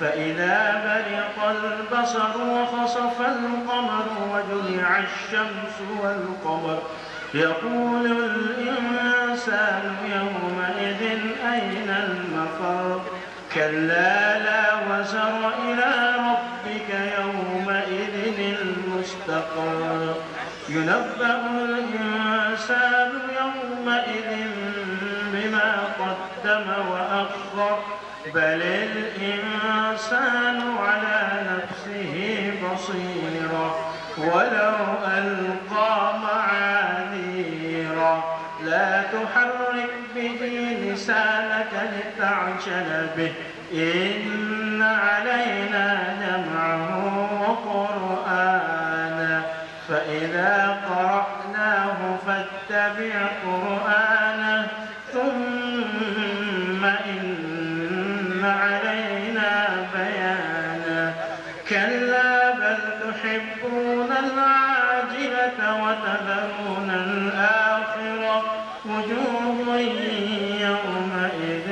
فإذا برق البصر وخسف القمر وجمع الشمس والقمر يقول الإنسان يومئذ أين المفر كلا لا وزر إلى ربك يومئذ المستقر ينبأ الإنسان يومئذ بما قدم وأخر بل الإنسان على نفسه بصيرة ولو ألقى معاذيرة لا تحرك به لسانك لتعجل به إن علينا جمعه وقرآنه فإذا قرأناه فاتبع قرآنه ثم إن علينا بيانا كلا بل تحبون العاجلة وتذرون الآخرة وجوه يومئذ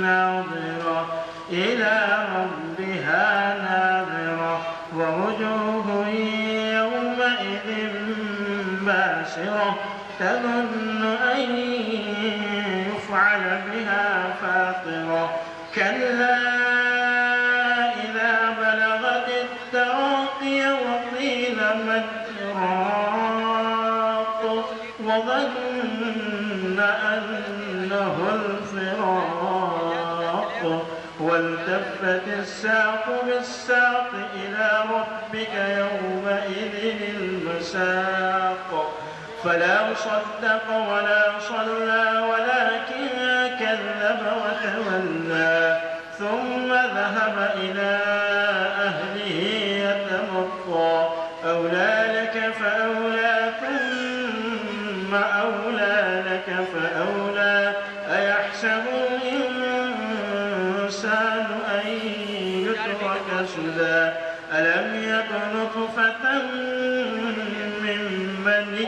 ناظرة إلى ربها ناظرة ووجوه يومئذ باسرة تظن أن يفعل بها فاقرة كلا إذا بلغت التراقي وقيل من راق وظن أنه الفراق والتفت الساق بالساق إلى ربك يومئذ المساق فلا صدق ولا صلى ولكن كذب وتولى ثم ذهب إلى أهله يتمطى أولى لك فأولى ثم أولى لك فأولى أيحسب الإنسان أن يترك سدى ألم يكن نطفة من مني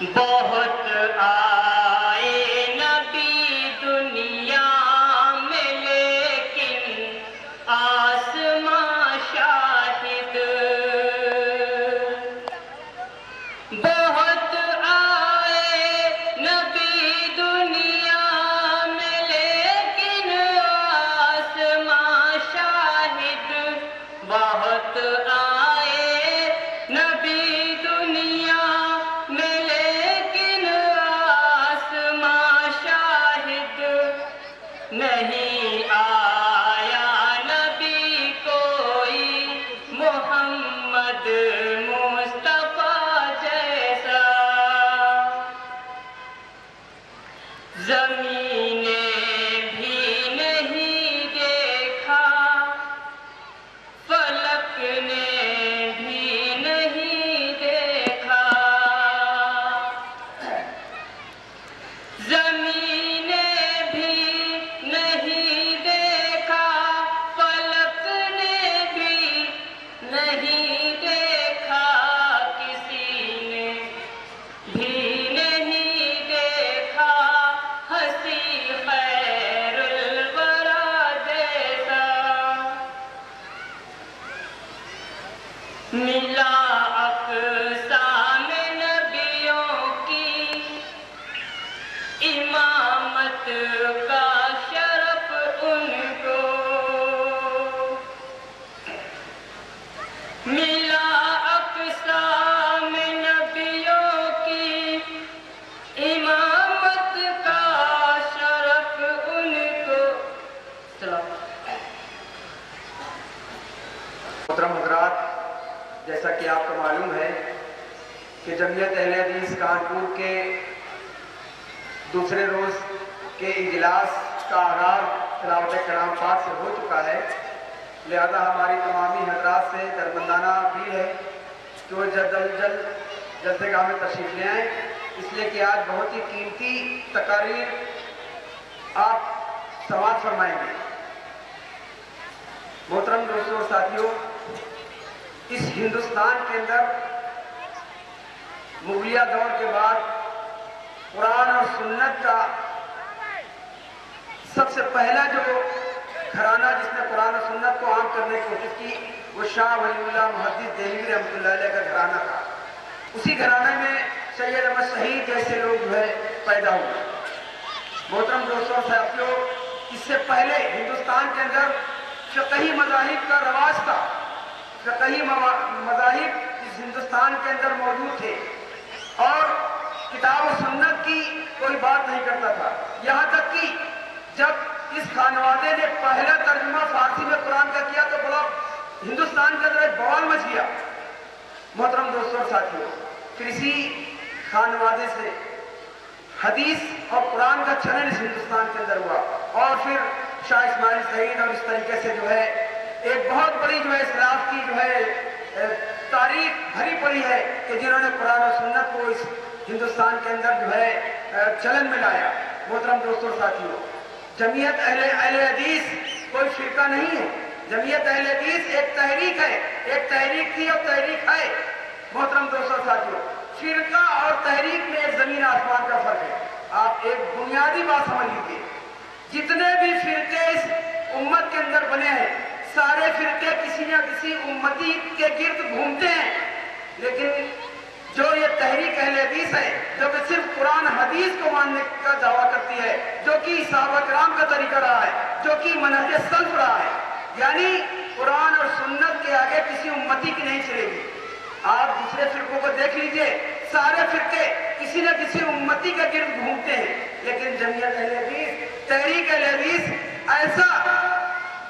بہت آئے نبی دنیا میں لیکن آسمان شاہد، بہت آئے نبی دنیا میں لیکن آسمان شاہد، بہت آئے نبی دنیا میں لیکن آسمان شاہد، نہیں آیا نبی کوئی محمد مصطفیٰ جیسا، زمین نے بھی نہیں دیکھا، فلک نے بھی نہیں دیکھا، زمین نے بھی نہیں دیکھا، فلک نے بھی نہیں دیکھا، کسی نے بھی نہیں دیکھا، ہنسی خیر الورا جیسا، ملا اقسام نبیوں کی امامت کا شرف ان کو، ملا اقسام نبیوں کی امامت کا شرف ان کو۔ محترم حضرات، جیسا کہ آپ کو معلوم ہے کہ جمعیت اہل حدیث کانپور کے دوسرے روز کے اجلاس کا آغاز تلاوت کلام پاک سے ہو چکا ہے، لہذا ہماری تمامی حضرات سے دربندانہ اپیل ہے کہ وہ جلسے گاہ میں تشریف لے آئیں، اس لیے کہ آج بہت ہی قیمتی تقاریر آپ سماعت فرمائیں گے۔ محترم دوستوں اور ساتھیوں، اس ہندوستان کے اندر مغلیہ دور کے بعد قرآن اور سنت کا سب سے پہلا جو گھرانہ جس نے قرآن اور سنت کو عام کرنے کی کوشش کی وہ شاہ ولی اللہ محدث دہلوی رحمۃ اللہ علیہ کا گھرانہ تھا۔ اسی گھرانے میں سید احمد شہید جیسے لوگ جو ہے پیدا ہوئے۔ محترم دوستوں اور ساتھیوں، اس سے پہلے ہندوستان کے اندر فقہی مذاہب کا رواج تھا، فقہی مذاہب اس ہندوستان کے اندر موجود تھے اور کتاب و سنت کی کوئی بات نہیں کرتا تھا، یہاں تک کہ جب اس خانوادے نے پہلا ترجمہ فارسی میں قرآن کا کیا تو بڑا ہندوستان کے اندر ایک بوال مچ گیا۔ محترم دوستوں اور ساتھیوں، پھر اسی خانوادے سے حدیث اور قرآن کا چلن اس ہندوستان کے اندر ہوا اور پھر شاہ اسماعیل سعید اور اس طریقے سے جو ہے ایک بہت بڑی جو ہے اسلاف کی جو ہے تاریخ بھری پڑی ہے کہ جنہوں نے قرآن اور سنت کو اس ہندوستان کے اندر جو ہے چلن میں لایا۔ محترم دوستوں اور ساتھیوں، جمعیت اہل حدیث کوئی فرقہ نہیں ہے، جمعیت اہل حدیث ایک تحریک ہے، ایک تحریک تھی اور تحریک ہے۔ محترم دوستوں اور ساتھیوں، فرقہ اور تحریک میں ایک زمین آسمان کا فرق ہے۔ آپ ایک بنیادی بات سمجھ لیجیے، جتنے بھی فرقے اس امت کے اندر بنے ہیں سارے فرقے کسی نہ کسی امتی کے گرد گھومتے ہیں، لیکن جو یہ تحریک اہل حدیث ہے جو کہ صرف قرآن حدیث کو ماننے کا دعویٰ کرتی ہے، جو کہ صحابہ کرام کا طریقہ رہا ہے، جو کہ منہج سلف رہا ہے، یعنی قرآن اور سنت کے آگے کسی امتی کی نہیں چلے گی۔ آپ دوسرے فرقوں کو دیکھ لیجئے، سارے فرقے کسی نہ کسی امتی کے گرد گھومتے ہیں، لیکن جمعیت اہل حدیث، تحریک اہل حدیث ایسا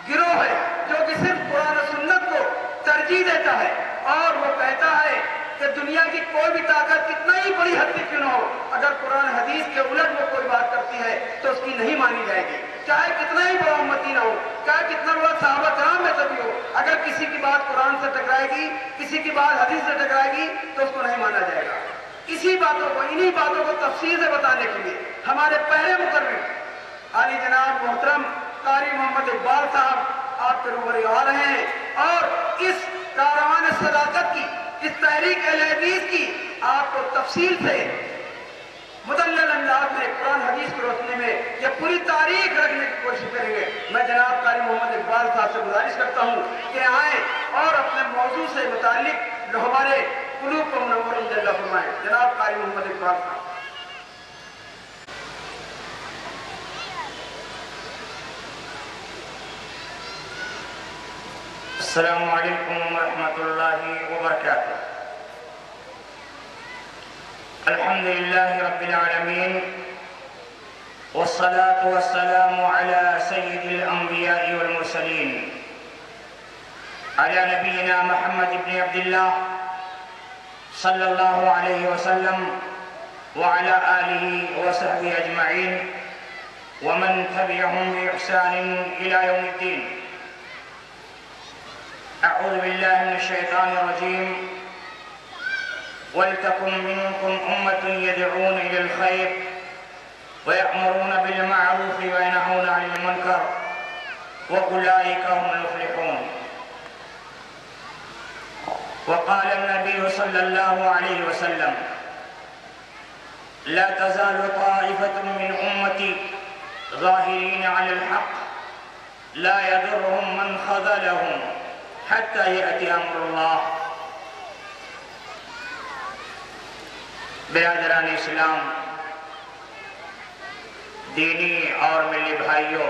گروہ ہے جو کہ صرف قرآن و سنت کو ترجیح دیتا ہے اور وہ کہتا ہے کہ دنیا کی کوئی بھی طاقت کتنا ہی بڑی حد کیوں نہ ہو، اگر قرآن حدیث کے الٹ وہ کوئی بات کرتی ہے تو اس کی نہیں مانی جائے گی، چاہے کتنا ہی بڑا امتی نہ ہو، چاہے کتنا بڑا صحابہ کرام میں سے بھی ہو، اگر کسی کی بات قرآن سے ٹکرائے گی، کسی کی بات حدیث سے ٹکرائے گی تو اس کو نہیں مانا جائے گا۔ اسی باتوں کو، انہی باتوں کو تفصیل سے بتانے کے لیے ہمارے پہلے مقرر عالی جناب محترم قاری محمد اقبال صاحب آپ کے روبرو آ رہے ہیں اور اس کاروان صداقت کی، اس تحریک اہل حدیث کی آپ کو تفصیل سے مدلل انداز میں قرآن حدیث کی روشنی میں یہ پوری تاریخ رکھنے کی کوشش کریں گے۔ میں جناب قاری محمد اقبال صاحب سے گزارش کرتا ہوں کہ آئیں اور اپنے موضوع سے متعلق ہمارے قلوب کو منور جل فرمائیں۔ جناب قاری محمد اقبال صاحب۔ السلام علیکم ورحمۃ اللہ وبرکاتہ۔ الحمدللہ رب العالمین والصلاة والسلام على سید الانبیاء والمرسلین على نبینا محمد بن عبداللہ صلی اللہ علیہ وسلم وعلى آلہ وصحبہ اجمعین ومن تبعهم بإحسان إلى يوم الدین۔ أعوذ بالله من الشيطان الرجيم ولتكن منكم أمة يدعون إلى الخير ويأمرون بالمعروف وينهون عن المنكر وأولئك هم المفلحون۔ وقال النبي صلى الله عليه وسلم لا تزال طائفة من أمتي ظاهرين على الحق لا يضرهم من خذلهم حتى يأتي أمر اللہ۔ برادران اسلام، دینی اور ملی بھائیوں،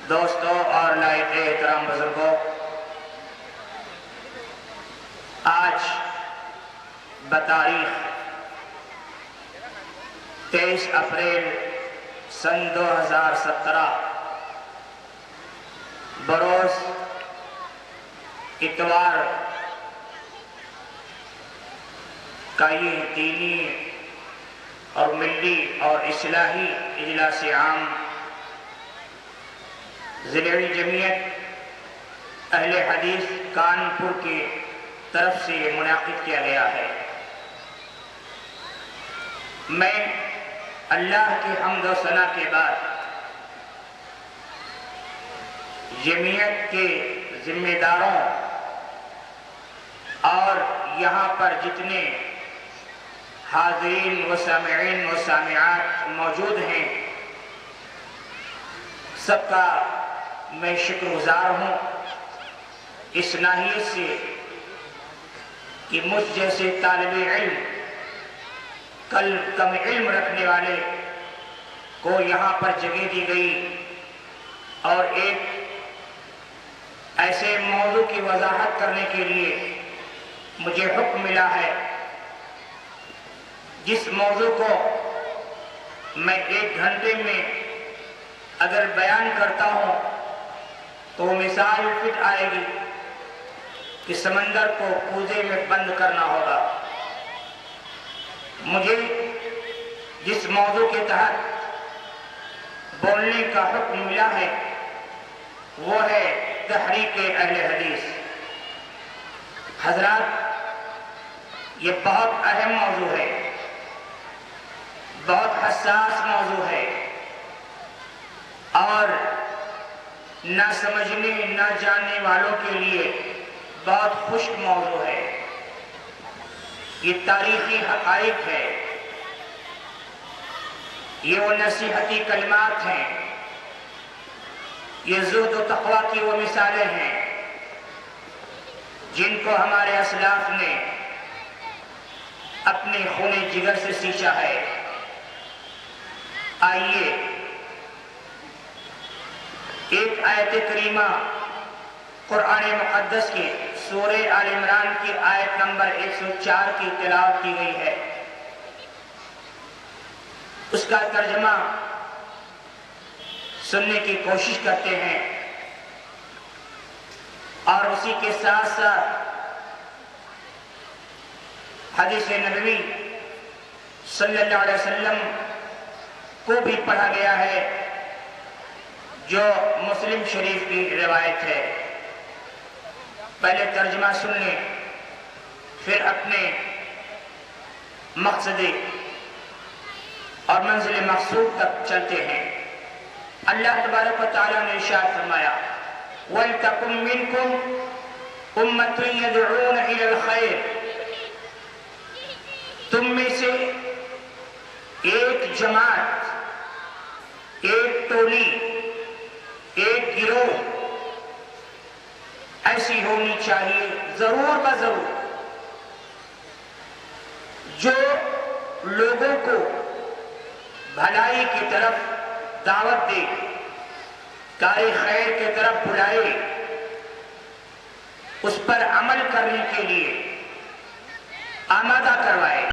دوستوں اور لائق احترام بزرگوں، آج بتاریخ 23 اپریل سن 2017 بروز اتوار کا یہ دینی اور ملی اور اصلاحی اجلاس عام ضلعی جمعیت اہل حدیث کانپور کی طرف سے منعقد کیا گیا ہے۔ میں اللہ کی حمد و ثنا کے بعد جمعیت کے ذمہ داروں اور یہاں پر جتنے حاضرین و سامعین و سامعات موجود ہیں، سب کا میں شکر گزار ہوں اس ناحیت سے کہ مجھ جیسے طالب علم، کم علم رکھنے والے کو یہاں پر جگہ دی گئی اور ایک ایسے موضوع کی وضاحت کرنے کے لیے مجھے حکم ملا ہے جس موضوع کو میں 1 گھنٹے میں اگر بیان کرتا ہوں تو مثال فٹ آئے گی کہ سمندر کو کوزے میں بند کرنا ہوگا۔ مجھے جس موضوع کے تحت بولنے کا حکم ملا ہے وہ ہے تحریک اہل حدیث۔ حضرات، یہ بہت اہم موضوع ہے، بہت حساس موضوع ہے اور نہ سمجھنے نہ جاننے والوں کے لیے بہت خشک موضوع ہے۔ یہ تاریخی حقائق ہے، یہ وہ نصیحتی کلمات ہیں، یہ زہد و تقویٰ کی وہ مثالیں ہیں جن کو ہمارے اسلاف نے اپنے خون جگر سے سینچا ہے۔ آئیے ایک آیت کریمہ قرآن مقدس کی سورہ آل عمران کی آیت نمبر 104 کی تلاوت کی گئی ہے، اس کا ترجمہ سننے کی کوشش کرتے ہیں اور اسی کے ساتھ ساتھ حدیث نبوی صلی اللہ علیہ وسلم کو بھی پڑھا گیا ہے جو مسلم شریف کی روایت ہے۔ پہلے ترجمہ سن لیں، پھر اپنے مقصد اور منزل مقصود تک چلتے ہیں۔ اللہ تبارک و تعالیٰ نے ارشاد فرمایا وَلْتَكُن مِّنكُمْ أُمَّةٌ يَدْعُونَ إِلَى الْخَيْرِ، تم میں سے جماعت، ایک ٹولی، ایک گروہ ایسی ہونی چاہیے ضرور بضرور، جو لوگوں کو بھلائی کی طرف دعوت دے، کار خیر کی طرف بلائے، اس پر عمل کرنے کے لیے آمادہ کروائے۔